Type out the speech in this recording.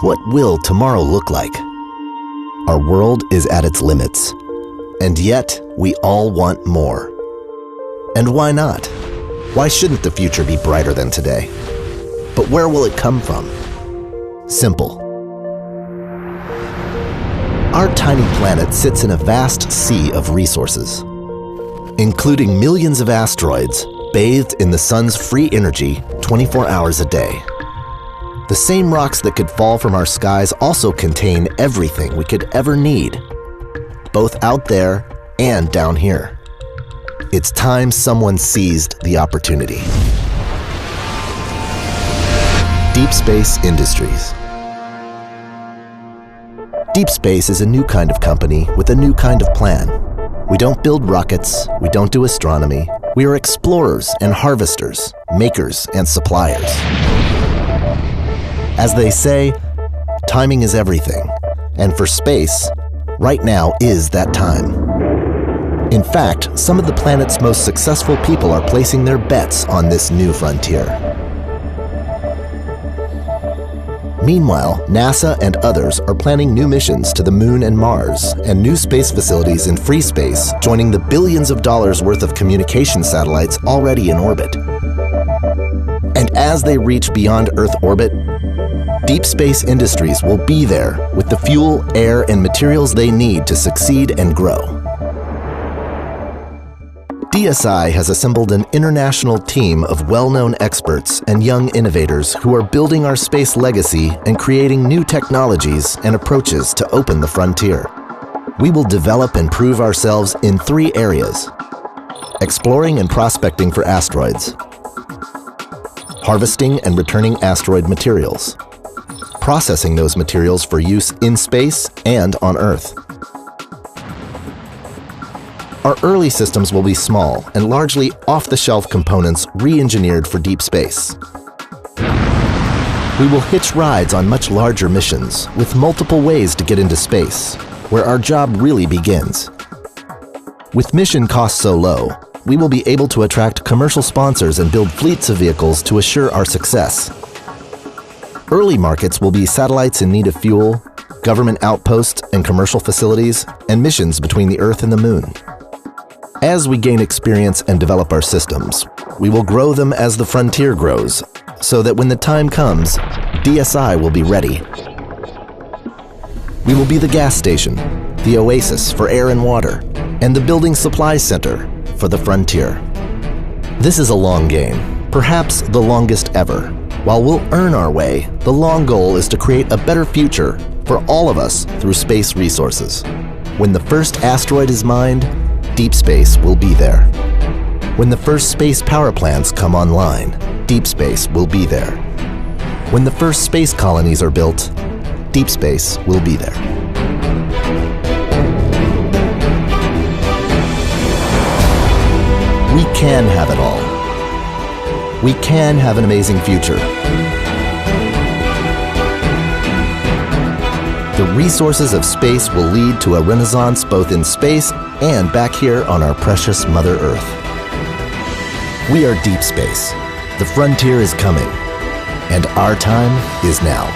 What will tomorrow look like? Our world is at its limits, and yet we all want more. And why not? Why shouldn't the future be brighter than today? But where will it come from? Simple. Our tiny planet sits in a vast sea of resources, including millions of asteroids bathed in the sun's free energy 24 hours a day. The same rocks that could fall from our skies also contain everything we could ever need, both out there and down here. It's time someone seized the opportunity. Deep Space Industries. Deep Space is a new kind of company with a new kind of plan. We don't build rockets, we don't do astronomy. We are explorers and harvesters, makers and suppliers. As they say, timing is everything, and for space, right now is that time. In fact, some of the planet's most successful people are placing their bets on this new frontier. Meanwhile, NASA and others are planning new missions to the Moon and Mars, and new space facilities in free space, joining the billions of dollars worth of communication satellites already in orbit. And as they reach beyond Earth orbit, Deep Space Industries will be there with the fuel, air, and materials they need to succeed and grow. DSI has assembled an international team of well-known experts and young innovators who are building our space legacy and creating new technologies and approaches to open the frontier. We will develop and prove ourselves in 3 areas: exploring and prospecting for asteroids, harvesting and returning asteroid materials, processing those materials for use in space and on Earth. Our early systems will be small and largely off-the-shelf components re-engineered for deep space. We will hitch rides on much larger missions with multiple ways to get into space, where our job really begins. With mission costs so low, we will be able to attract commercial sponsors and build fleets of vehicles to assure our success. Early markets will be satellites in need of fuel, government outposts and commercial facilities, and missions between the Earth and the Moon. As we gain experience and develop our systems, we will grow them as the frontier grows, so that when the time comes, DSI will be ready. We will be the gas station, the oasis for air and water, and the building supply center for the frontier. This is a long game, perhaps the longest ever. While we'll earn our way, the long goal is to create a better future for all of us through space resources. When the first asteroid is mined, Deep Space will be there. When the first space power plants come online, Deep Space will be there. When the first space colonies are built, Deep Space will be there. We can have it all. We can have an amazing future. The resources of space will lead to a renaissance both in space and back here on our precious Mother Earth. We are Deep Space. The frontier is coming, and our time is now.